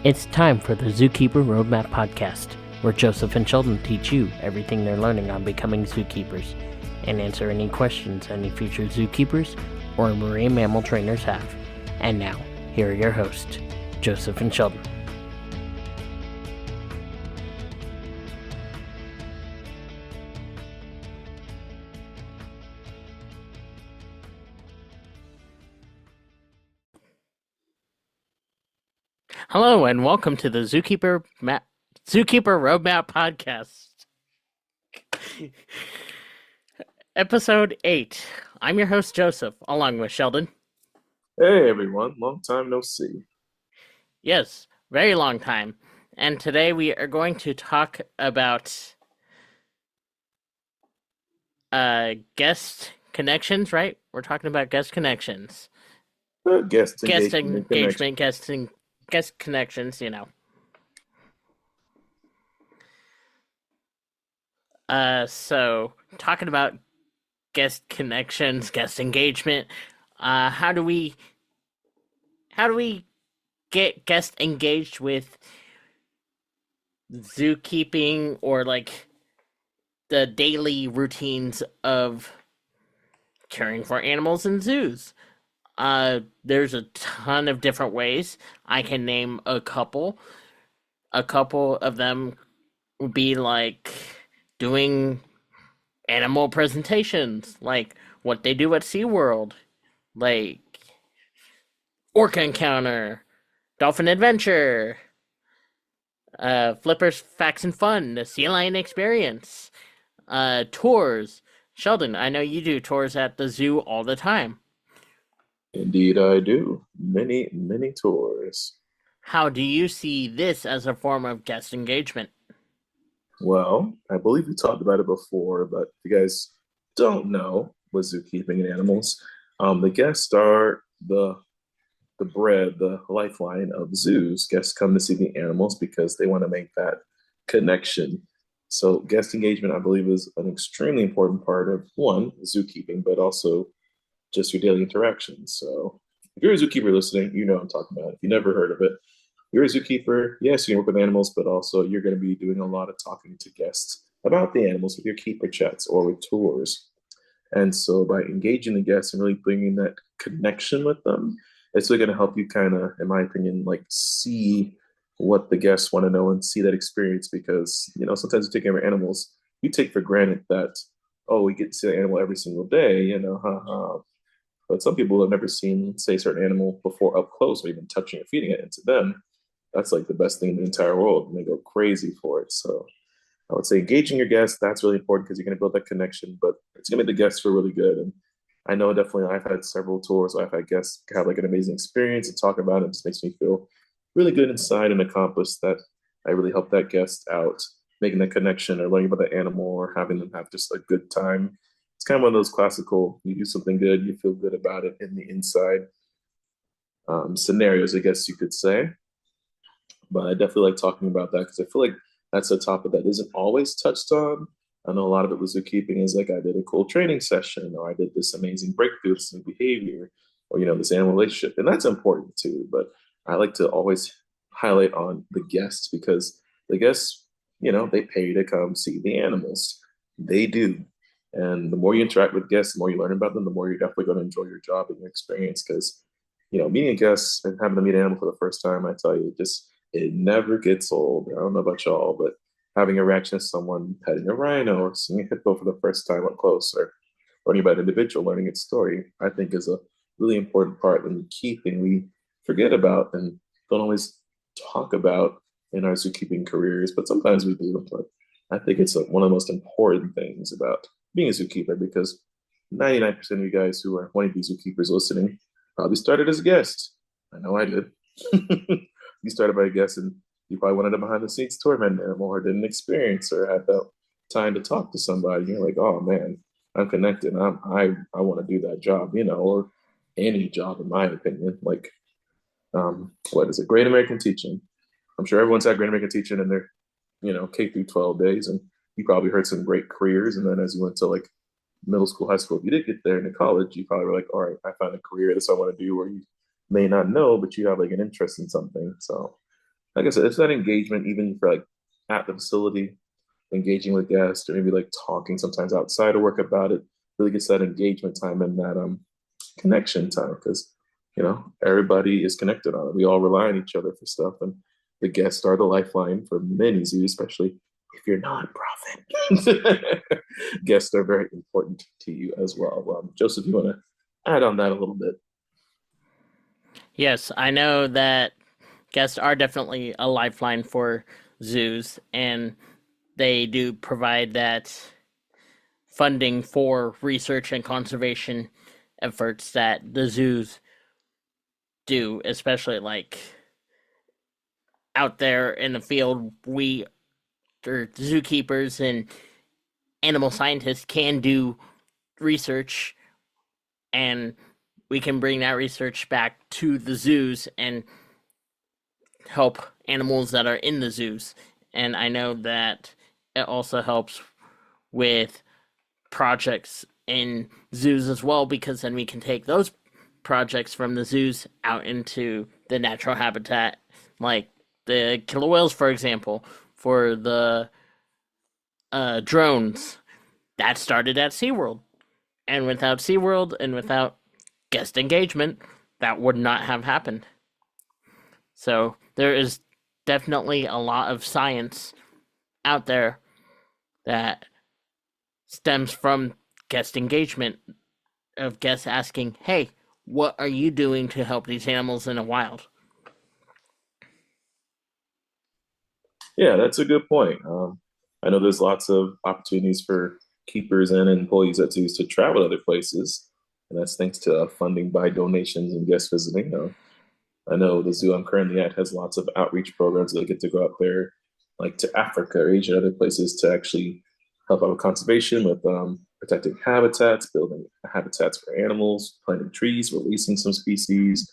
It's time for the Zookeeper Roadmap Podcast, where Joseph and Sheldon teach you everything they're learning on becoming zookeepers and answer any questions any future zookeepers or marine mammal trainers have. And now, here are your hosts, Joseph and Sheldon. Hello and welcome to the Zookeeper Roadmap Podcast. Episode 8. I'm your host, Joseph, along with Sheldon. Hey everyone, long time no see. Yes, very long time. And today we are going to talk about guest connections, right? We're talking about guest connections. Guest engagement, guest connections, you know. So talking about guest connections, guest engagement, how do we get guests engaged with zookeeping or like the daily routines of caring for animals in zoos? There's a ton of different ways. I can name a couple. A couple of them would be like doing animal presentations, like what they do at SeaWorld, like Orca Encounter, Dolphin Adventure, Flippers Facts and Fun, the Sea Lion Experience, tours. Sheldon, I know you do tours at the zoo all the time. Indeed I do. Many tours. How do you see this as a form of guest engagement? Well, I believe we talked about it before, but if you guys don't know what zookeeping and animals, the guests are the bread, the lifeline of zoos. Guests come to see the animals because they want to make that connection. So guest engagement, I believe, is an extremely important part of, one, zookeeping, but also just your daily interactions. So if you're a zookeeper listening, you know what I'm talking about. If you never heard of it, you're a zookeeper. Yes, you can work with animals, but also you're going to be doing a lot of talking to guests about the animals with your keeper chats or with tours. And so by engaging the guests and really bringing that connection with them, it's really going to help you kind of, in my opinion, like see what the guests want to know and see that experience. Because, you know, sometimes you take care of animals, you take for granted that, oh, we get to see the animal every single day, you know, But some people have never seen, say, a certain animal before up close or even touching or feeding it. And to them, that's like the best thing in the entire world. And they go crazy for it. So I would say engaging your guests, that's really important because you're going to build that connection. But it's going to make the guests feel really good. And I know definitely I've had several tours. I've had guests have like an amazing experience and talk about it. It just makes me feel really good inside and accomplished that I really helped that guest out, making that connection or learning about the animal or having them have just a good time. It's kind of one of those classical, you do something good, you feel good about it in the inside scenarios, I guess you could say. But I definitely like talking about that because I feel like that's a topic that isn't always touched on. I know a lot of it with zookeeping is like I did a cool training session or I did this amazing breakthrough, this new behavior, or, you know, this animal relationship. And that's important too. But I like to always highlight on the guests because the guests, you know, they pay to come see the animals. They do. And the more you interact with guests, the more you learn about them, the more you're definitely going to enjoy your job and your experience. Because, you know, meeting a guest and having to meet an animal for the first time, I tell you, it never gets old. I don't know about y'all, but having a reaction to someone petting a rhino or seeing a hippo for the first time up close or learning about an individual, learning its story, I think is a really important part and key thing we forget about and don't always talk about in our zookeeping careers, but sometimes we do. But I think it's one of the most important things about being a zookeeper because 99% of you guys who are wanting to be zookeepers listening probably started as a guest. I know I did. You started by a guest and you probably wanted a behind the scenes tour of an animal or didn't experience or had that time to talk to somebody. You're like, oh man, I'm connected. I want to do that job, you know, or any job in my opinion. Like, what is it? Great American Teaching. I'm sure everyone's had Great American Teaching in their, you know, K through 12 days. And you probably heard some great careers. And then as you went to like middle school, high school, if you did get there into college, you probably were like, all right, I found a career. This is what I want to do, where you may not know, but you have like an interest in something. So like I said, it's that engagement even for like at the facility, engaging with guests or maybe like talking sometimes outside of work about it, really gets that engagement time and that connection time because everybody is connected on it. We all rely on each other for stuff, and the guests are the lifeline for many zoos, especially if you're nonprofit. Guests are very important to you as well. Joseph, you want to add on that a little bit? Yes, I know that guests are definitely a lifeline for zoos, and they do provide that funding for research and conservation efforts that the zoos do, especially like out there in the field. We or zookeepers and animal scientists can do research, and we can bring that research back to the zoos and help animals that are in the zoos. And I know that it also helps with projects in zoos as well, because then we can take those projects from the zoos out into the natural habitat, like the killer whales, for example, for the drones that started at SeaWorld. And without SeaWorld and without guest engagement, that would not have happened. So there is definitely a lot of science out there that stems from guest engagement, of guests asking, hey, what are you doing to help these animals in the wild? Yeah, that's a good point. I know there's lots of opportunities for keepers and employees at zoos to travel to other places, and that's thanks to funding by donations and guest visiting. I know the zoo I'm currently at has lots of outreach programs that get to go out there, like to Africa or Asia, other places to actually help out with conservation, with protecting habitats, building habitats for animals, planting trees, releasing some species,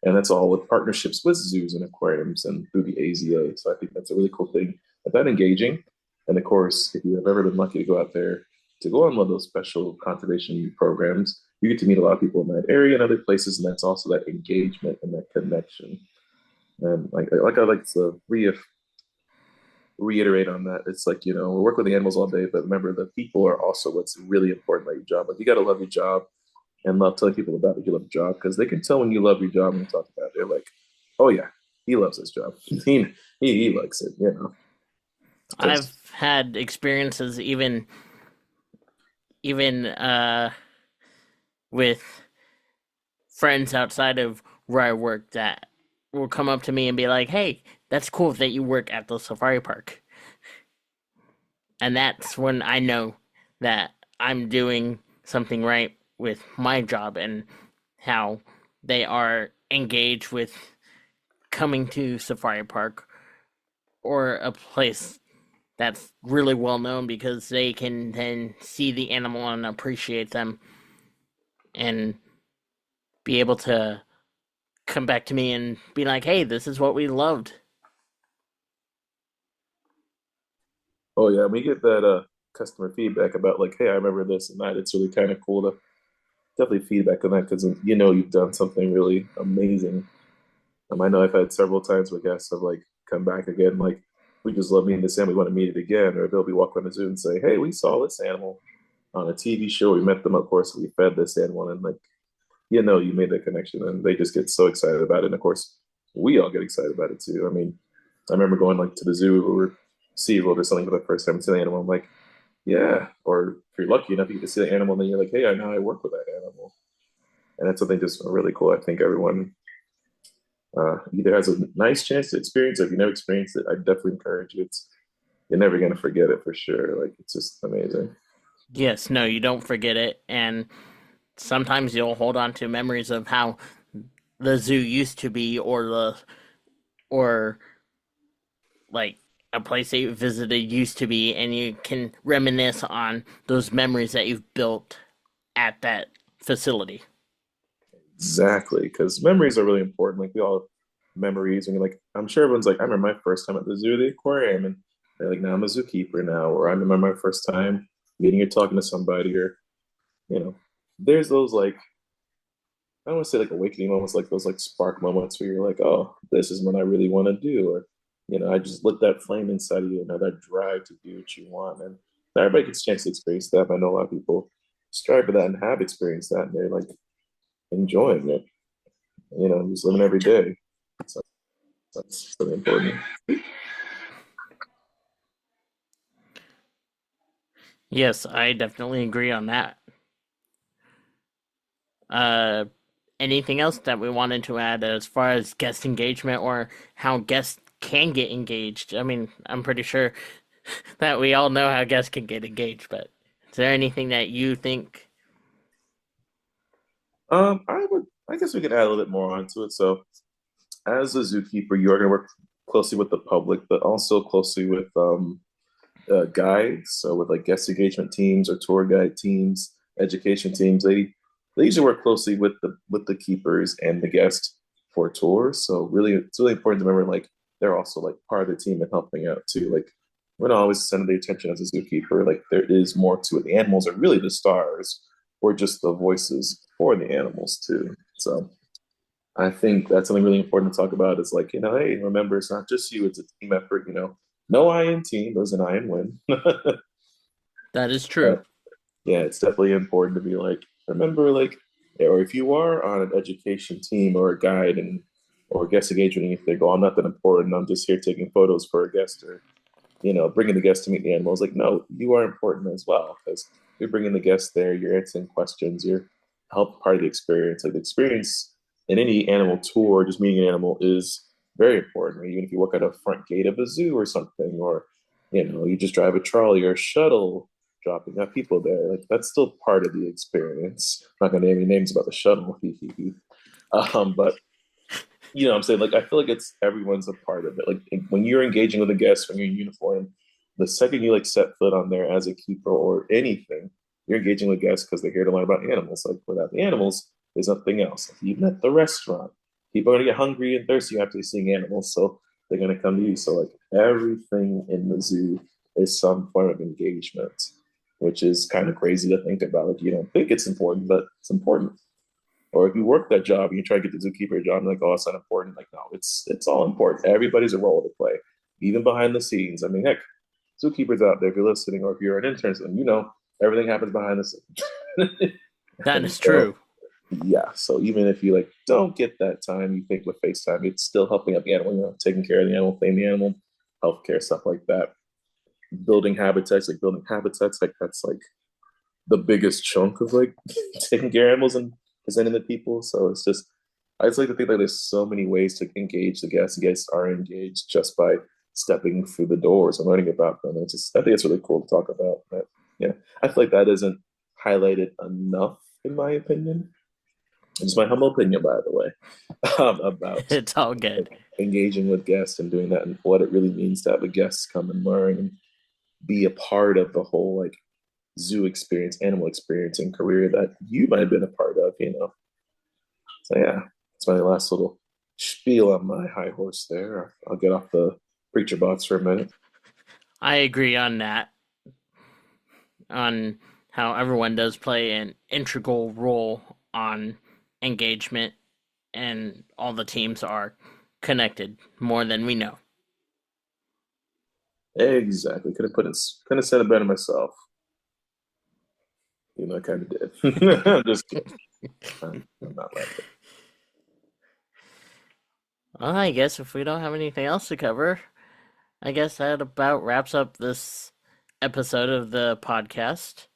and that's all with partnerships with zoos and aquariums and through the AZA. So I think that's a really cool thing about engaging. And of course, if you have ever been lucky to go out there to go on one of those special conservation programs, you get to meet a lot of people in that area and other places, and that's also that engagement and that connection. And like I like to reiterate on that. It's like we work with the animals all day, but remember the people are also what's really important about your job. Like you got to love your job and love telling people about it. You love your job because they can tell when you love your job when you talk about it. They're like, oh yeah, he loves his job. He likes it. I've Because had experiences even with friends outside of where I work that will come up to me and be like, "Hey, that's cool that you work at the safari park." And that's when I know that I'm doing something right with my job and how they are engaged with coming to safari park or a place that's really well known, because they can then see the animal and appreciate them and be able to come back to me and be like, "Hey, this is what we loved." oh yeah, we get that customer feedback about like, hey, I remember this and that. It's really kind of cool to definitely feedback on that because you've done something really amazing. I know I've had several times where guests have like come back again, like we just love meeting this animal, we want to meet it again, or they'll be walking around the zoo and say, hey, we saw this animal on a TV show. We met them, of course, we fed this animal, and like you made that connection, and they just get so excited about it. And of course, we all get excited about it too. I mean, I remember going like to the zoo or SeaWorld or something for the first time and see the animal. I'm like, yeah. Or if you're lucky enough, you get to see the animal, and then you're like, hey, I know I work with that animal, and that's something just really cool. I think everyone either has a nice chance to experience it. If you never experienced it, I definitely encourage you. You're never gonna forget it for sure. Like it's just amazing. Yes, no, you don't forget it, and sometimes you'll hold on to memories of how the zoo used to be, or like a place that you visited used to be, and you can reminisce on those memories that you've built at that facility. Exactly, because memories are really important. Like we all have memories, and you're like, I'm sure everyone's like, I remember my first time at the zoo, the aquarium, and they're like, now I'm a zookeeper now, or I remember my first time meeting or talking to somebody, or you know, there's those like I don't want to say like awakening moments, like those like spark moments where you're like, oh, this is what I really want to do, or I just lit that flame inside of you, that drive to do what you want. And not everybody gets a chance to experience that. But I know a lot of people strive for that and have experienced that, and they're like enjoying it, just living every day. So that's really important. Yes, I definitely agree on that. Uh, Anything else that we wanted to add as far as guest engagement or how guests can get engaged? I mean, I'm pretty sure that we all know how guests can get engaged, but is there anything that you think? I guess we could add a little bit more onto it. So, as a zookeeper, you are going to work closely with the public, but also closely with guides. So, with like guest engagement teams or tour guide teams, education teams, they usually work closely with the keepers and the guests for tours. So, really, it's really important to remember like they're also like part of the team and helping out too. Like, we're not always sending the attention as a zookeeper. Like, there is more to it. The animals are really the stars. We're just the voices for the animals too. So I think that's something really important to talk about is like, hey, remember, it's not just you, it's a team effort. No I in team, there's an I in win. That is true. But yeah, it's definitely important to be like, remember, like, or if you are on an education team or a guide and or guest engagement, if they go, I'm not that important, I'm just here taking photos for a guest or bringing the guests to meet the animals. Like, no, you are important as well because you're bringing the guests there, you're answering questions, you're help part of the experience. Like the experience in any animal tour, just meeting an animal is very important. Right? Even if you work at a front gate of a zoo or something, or you just drive a trolley or a shuttle, dropping out people there. Like that's still part of the experience. I'm not going to name any names about the shuttle, but I'm saying like I feel like it's everyone's a part of it. Like when you're engaging with a guest, when you're in uniform, the second you like set foot on there as a keeper or anything, you're engaging with guests because they're here to learn about animals. Like without the animals, there's nothing else. Like, even at the restaurant, people are gonna get hungry and thirsty after seeing animals, so they're gonna come to you. So like everything in the zoo is some form of engagement, which is kind of crazy to think about. Like you don't think it's important, but it's important. Or if you work that job and you try to get the zookeeper job, and like, oh, it's not important. Like, no, it's all important. Everybody's a role to play, even behind the scenes. I mean, heck, zookeepers out there, if you're listening, or if you're an intern, everything happens behind the scenes. That And is so, true. yeah. So even if you like don't get that time, you think with FaceTime, it's still helping out the animal. Taking care of the animal, feeding the animal, healthcare stuff like that. Building habitats, like that's like the biggest chunk of like taking care of animals and presenting the people. So it's just I just like to think that there's so many ways to engage the guests. The guests are engaged just by stepping through the doors and learning about them. It's just I think it's really cool to talk about. But yeah, I feel like that isn't highlighted enough in my opinion. It's my humble opinion, by the way, about It's all good. like, engaging with guests and doing that and what it really means to have a guest come and learn and be a part of the whole like zoo experience, animal experience, and career that you might have been a part of. So yeah, it's my last little spiel on my high horse there. I'll get off the preacher box for a minute. I agree on that, on how everyone does play an integral role on engagement, and all the teams are connected more than we know. Exactly. Couldn't have said it better myself. I kind of did. I'm just kidding. I'm not like it. Well, I guess if we don't have anything else to cover, I guess that about wraps up this episode of the podcast.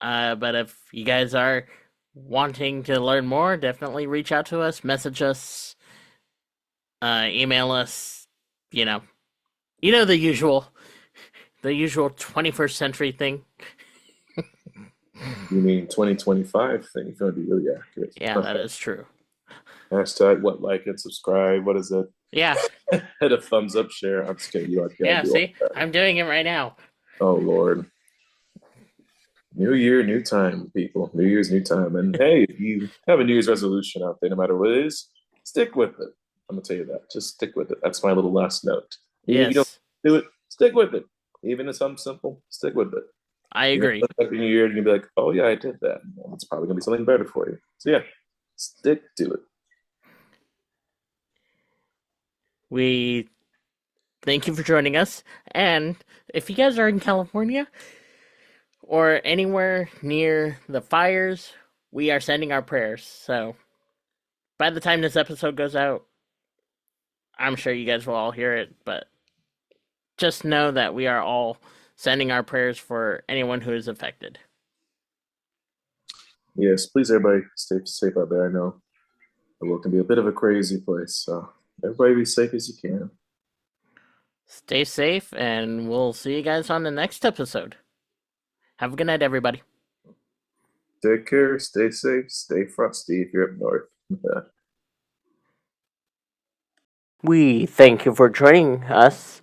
But if you guys are wanting to learn more, definitely reach out to us, message us, email us. You know, the usual 21st century thing. You mean 2025 thing? If you want to be really accurate. Yeah, that is true. Hashtag what like and subscribe. What is it? Yeah, Hit a thumbs up, share. I'm just kidding. You don't gotta yeah. do all See, that. I'm doing it right now. Oh Lord. New year, new time, people. New Year's, new time. And hey, if you have a New Year's resolution out there, no matter what it is, stick with it. I'm gonna tell you that. Just stick with it. That's my little last note. Even if you don't Yes, do it, stick with it. Even if something simple, stick with it. I You're gonna agree. look back in New Year and you'll be like, oh yeah, I did that. Well, it's probably gonna be something better for you. So yeah, stick to it. We thank you for joining us. And if you guys are in California or anywhere near the fires, we are sending our prayers. So by the time this episode goes out, I'm sure you guys will all hear it, but just know that we are all sending our prayers for anyone who is affected. Yes, please, everybody, stay safe out there. I know the world can be a bit of a crazy place, so everybody be safe as you can. Stay safe, and we'll see you guys on the next episode. Have a good night, everybody. Take care, stay safe, stay frosty if you're up north. We thank you for joining us,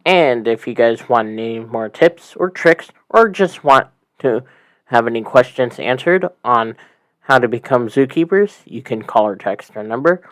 and if you guys want any more tips or tricks, or just want to have any questions answered on how to become zookeepers, you can call or text our number.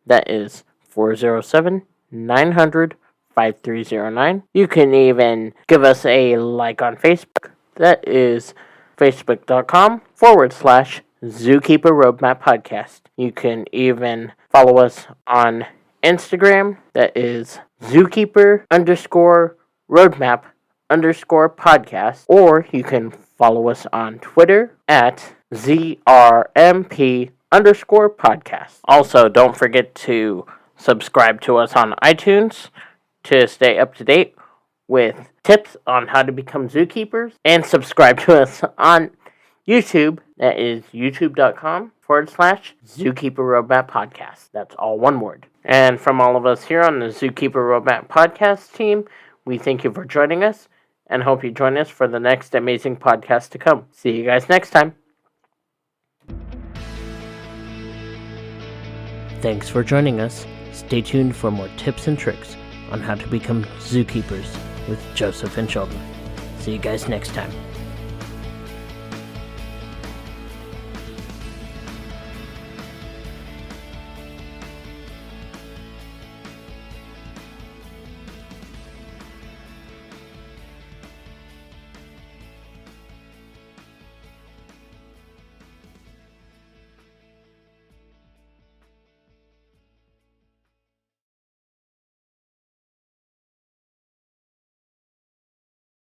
That is 407-900-5309. You can even give us a like on Facebook. That is facebook.com/Zookeeper Roadmap Podcast. You can even follow us on Instagram. That is Zookeeper_Roadmap_podcast. Or you can follow us on Twitter at ZRMP_podcast. Also, don't forget to subscribe to us on iTunes to stay up to date with tips on how to become zookeepers, and subscribe to us on YouTube. That is youtube.com/Zookeeper Roadmap Podcast. That's all one word. And from all of us here on the Zookeeper Roadmap Podcast team, we thank you for joining us and hope you join us for the next amazing podcast to come. See you guys next time. Thanks for joining us. Stay tuned for more tips and tricks on how to become zookeepers with Joseph and Sheldon. See you guys next time.